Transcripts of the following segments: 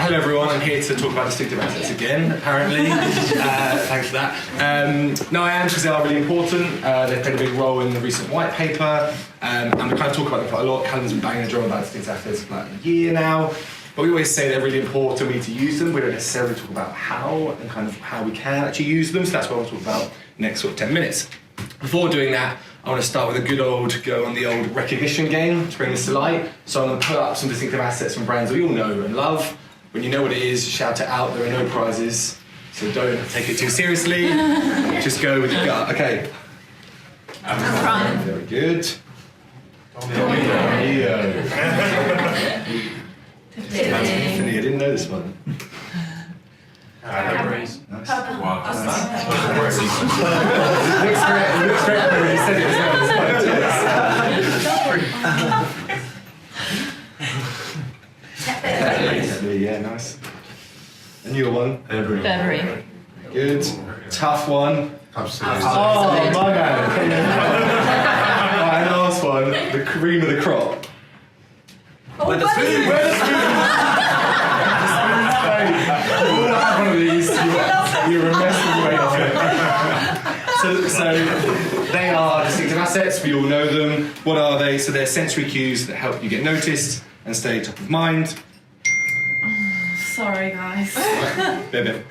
Hello everyone, I'm here to talk about distinctive assets again, apparently. Thanks for that. No, I am, because they are really important. They've played a big role in the recent white paper, and we kind of talk about them quite a lot. Callum's been banging a drum about distinctive assets for like a year now. But we always say they're really important, we need to use them. We don't necessarily talk about how and kind of how we can actually use them, so that's what I'll talk about next sort of 10 minutes. Before doing that, I want to start with a good old go on the old recognition game to bring this to light. So I'm going to put up some distinctive assets from brands that we all know and love. When you know what it is, shout it out. There are no prizes, so don't take it too seriously. Just go with your gut. Okay. Very good. Tiffany, I didn't know this one. Nice. Nice. Wow. Looks great when you said it as well. Yeah, nice. And your one? Burberry. Good. Tough one. Absolutely. Oh, my man. Right, and last one, the cream of the crop. Where the spoon? Where the spoon? You all have one of these. You're a mess of way off it. So they are distinctive assets. We all know them. What are they? So they're sensory cues that help you get noticed and stay top of mind. Sorry, guys. Bebe.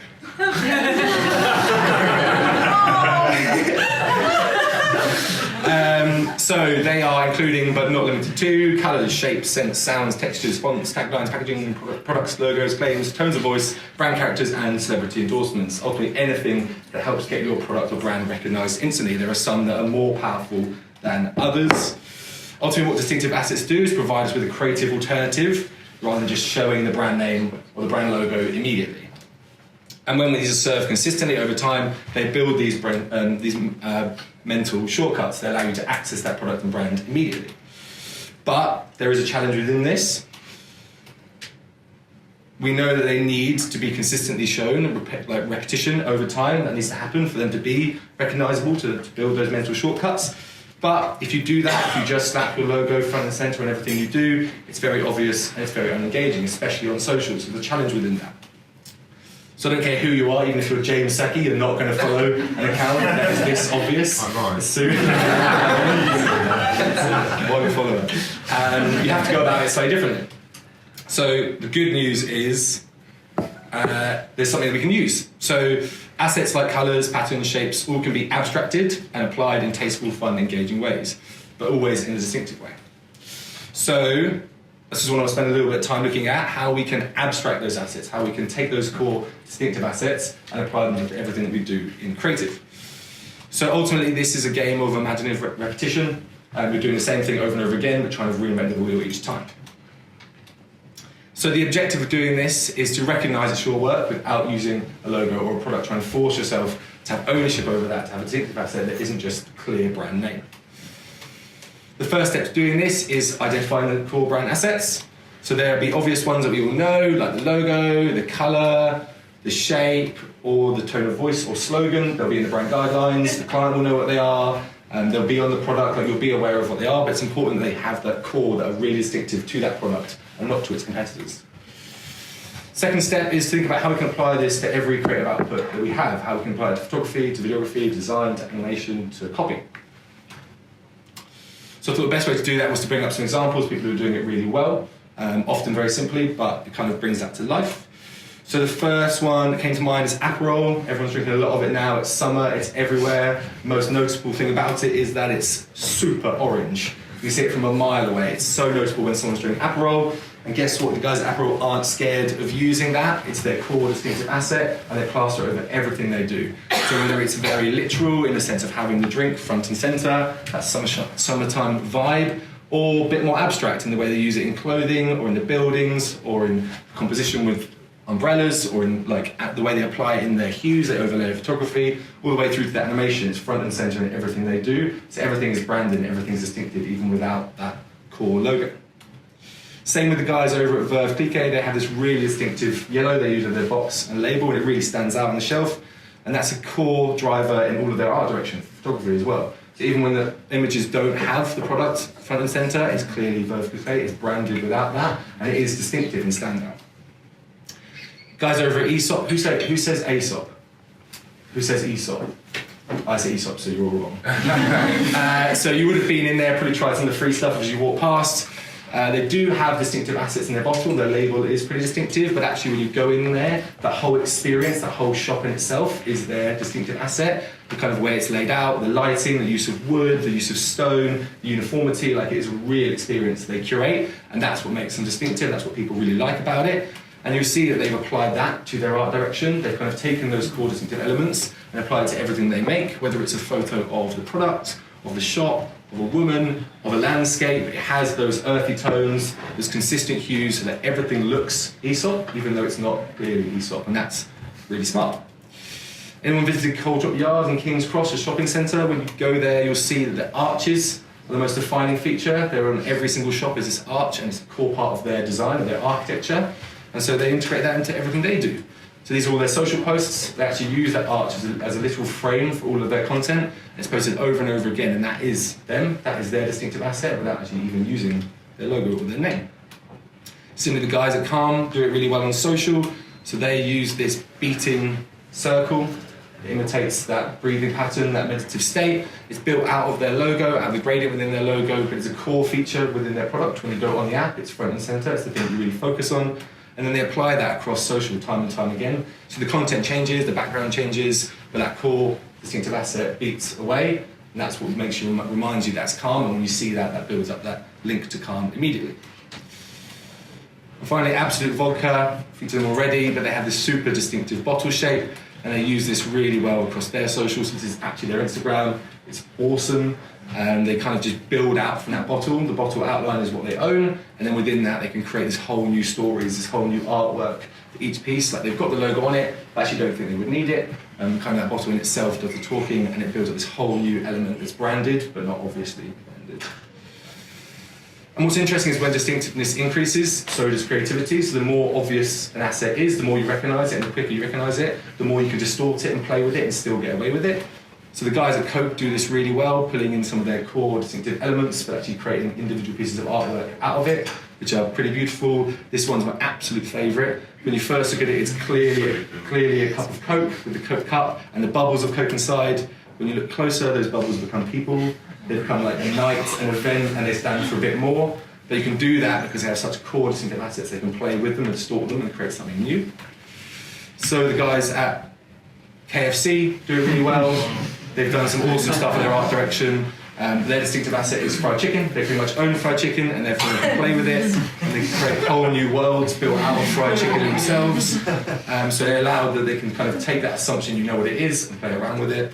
So they are including, but not limited to, colours, shapes, scents, sounds, textures, fonts, taglines, packaging, products, logos, claims, tones of voice, brand characters, and celebrity endorsements. Ultimately, anything that helps get your product or brand recognised instantly. There are some that are more powerful than others. Ultimately, what distinctive assets do is provide us with a creative alternative rather than just showing the brand name or the brand logo immediately. And when these are served consistently over time, they build these mental shortcuts that allow you to access that product and brand immediately. But there is a challenge within this. We know that they need to be consistently shown, like repetition over time, that needs to happen for them to be recognisable, to build those mental shortcuts. But if you do that, if you just slap your logo front and centre on everything you do, it's very obvious and it's very unengaging, especially on social. So there's a challenge within that. So I don't care who you are, even if you're James Saki, you're not going to follow an account that is this obvious. I'm right. Soon. Won't follow it. You have to go about it slightly differently. So the good news is there's something that we can use. So assets like colours, patterns, shapes, all can be abstracted and applied in tasteful, fun, engaging ways, but always in a distinctive way. So this is what I'll spend a little bit of time looking at, how we can abstract those assets, how we can take those core distinctive assets and apply them to everything that we do in creative. So ultimately, this is a game of imaginative repetition. We're doing the same thing over and over again, but trying to reinvent the wheel each time. So the objective of doing this is to recognise it's your work without using a logo or a product, trying to force yourself to have ownership over that, to have a distinctive asset that isn't just a clear brand name. The first step to doing this is identifying the core brand assets. So there'll be obvious ones that we all know, like the logo, the colour, the shape, or the tone of voice or slogan. They'll be in the brand guidelines, the client will know what they are, and they'll be on the product, like you'll be aware of what they are, but it's important that they have that core that are really distinctive to that product and not to its competitors. Second step is to think about how we can apply this to every creative output that we have, how we can apply it to photography, to videography, to design, to animation, to copy. So I thought the best way to do that was to bring up some examples, people who are doing it really well, often very simply, but it kind of brings that to life. So the first one that came to mind is Aperol. Everyone's drinking a lot of it now. It's summer, it's everywhere. The most noticeable thing about it is that it's super orange. You can see it from a mile away. It's so noticeable when someone's drinking Aperol. And guess what? The guys at Aperol aren't scared of using that. It's their core distinctive asset, and they plaster it over everything they do. So whether it's very literal in the sense of having the drink front and centre, that summertime vibe, or a bit more abstract in the way they use it in clothing, or in the buildings, or in composition with umbrellas, or in like the way they apply it in their hues, they overlay photography, all the way through to the animation. It's front and centre in everything they do. So everything is branded and everything's distinctive, even without that core logo. Same with the guys over at Veuve Clicquot. They have this really distinctive yellow they use in their box and label, and it really stands out on the shelf. And that's a core driver in all of their art direction, photography as well. So even when the images don't have the product front and centre, it's clearly Veuve Clicquot, it's branded without that, and it is distinctive and standout. Guys over at Aesop, who says Aesop? Who says Aesop? I say Aesop, so you're all wrong. So you would have been in there, probably tried some of the free stuff as you walk past. They do have distinctive assets in their bottle. Their label is pretty distinctive, but actually when you go in there, that whole experience, that whole shop in itself is their distinctive asset. The kind of way it's laid out, the lighting, the use of wood, the use of stone, the uniformity, like it is a real experience they curate, and that's what makes them distinctive. That's what people really like about it. And you'll see that they've applied that to their art direction. They've kind of taken those core distinctive elements and applied it to everything they make, whether it's a photo of the product, of the shop, of a woman, of a landscape. It has those earthy tones, those consistent hues, so that everything looks Aesop, even though it's not clearly Aesop, and that's really smart. Anyone visited Coldrop Yard in King's Cross, a shopping centre? When you go there, you'll see that the arches are the most defining feature. They're on every single shop is this arch, and it's a core part of their design, of their architecture. And so they integrate that into everything they do. So these are all their social posts. They actually use that arch as a literal frame for all of their content. It's posted over and over again, and that is them. That is their distinctive asset without actually even using their logo or their name. Similarly, the guys at Calm do it really well on social. So they use this beating circle. It imitates that breathing pattern, that meditative state. It's built out of their logo, out of the gradient within their logo, but it's a core feature within their product. When you go on the app, it's front and center. It's the thing you really focus on. And then they apply that across social time and time again. So the content changes, the background changes, but that core distinctive asset beats away, and that's what reminds you that's Calm, and when you see that, that builds up that link to Calm immediately. And finally, Absolute Vodka, featured them already, but they have this super distinctive bottle shape, and they use this really well across their socials. This is actually their Instagram. It's awesome. They kind of just build out from that bottle. The bottle outline is what they own, and then within that they can create this whole new stories, this whole new artwork for each piece. Like they've got the logo on it, but actually don't think they would need it. Kind of that bottle in itself does the talking, and it builds up this whole new element that's branded, but not obviously branded. And what's interesting is when distinctiveness increases, so does creativity. So the more obvious an asset is, the more you recognise it, and the quicker you recognise it, the more you can distort it and play with it and still get away with it. So the guys at Coke do this really well, pulling in some of their core distinctive elements, but actually creating individual pieces of artwork out of it, which are pretty beautiful. This one's my absolute favourite. When you first look at it, it's clearly a cup of Coke with the Coke cup and the bubbles of Coke inside. When you look closer, those bubbles become people. They become like a night, an event, and they stand for a bit more. But you can do that because they have such core distinctive assets. They can play with them and distort them and create something new. So the guys at KFC do it really well. They've done some awesome stuff in their art direction. Their distinctive asset is fried chicken. They pretty much own fried chicken, and therefore they can play with it. And they can create whole new worlds built out of fried chicken themselves. So they allow that they can kind of take that assumption you know what it is and play around with it.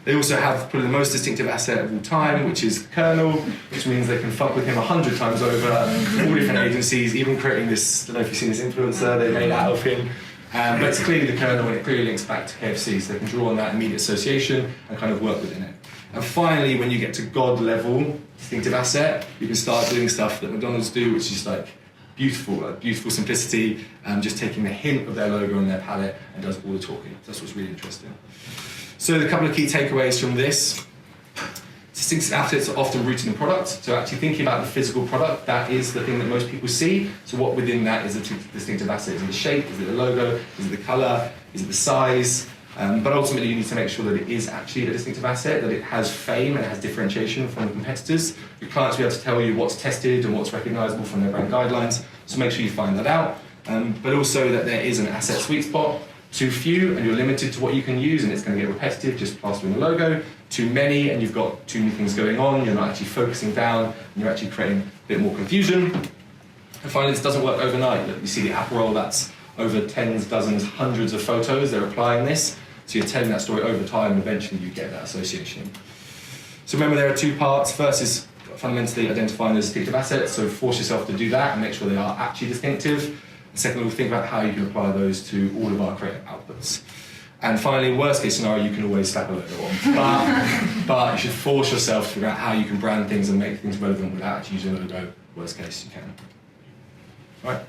They also have probably the most distinctive asset of all time, which is Colonel, which means they can fuck with him 100 times over, all different agencies, even creating this, I don't know if you've seen this influencer they made out of him. But it's clearly the Colonel, and it clearly links back to KFC, so they can draw on that immediate association and kind of work within it. And finally, when you get to God level distinctive asset, you can start doing stuff that McDonald's do, which is like beautiful simplicity, just taking the hint of their logo on their palette and does all the talking. That's what's really interesting. So a couple of key takeaways from this. Distinctive assets are often rooted in product, so actually thinking about the physical product, that is the thing that most people see. So what within that is a distinctive asset? Is it the shape? Is it the logo? Is it the colour? Is it the size? But ultimately you need to make sure that it is actually a distinctive asset, that it has fame and it has differentiation from the competitors. Your clients will be able to tell you what's tested and what's recognisable from their brand guidelines, so make sure you find that out. But also that there is an asset sweet spot. Too few and you're limited to what you can use and it's going to get repetitive just plastering the logo. Too many and you've got too many things going on, you're not actually focusing down and you're actually creating a bit more confusion. And finally, this doesn't work overnight. Look, you see the app roll, that's over tens, dozens, hundreds of photos, they're applying this. So you're telling that story over time and eventually you get that association. So remember there are two parts. First is fundamentally identifying those distinctive assets, so force yourself to do that and make sure they are actually distinctive. Secondly, we'll think about how you can apply those to all of our creative outputs. And finally, worst case scenario, you can always slap a logo on. But you should force yourself to figure out how you can brand things and make things relevant without actually using a logo. Worst case, you can. All right.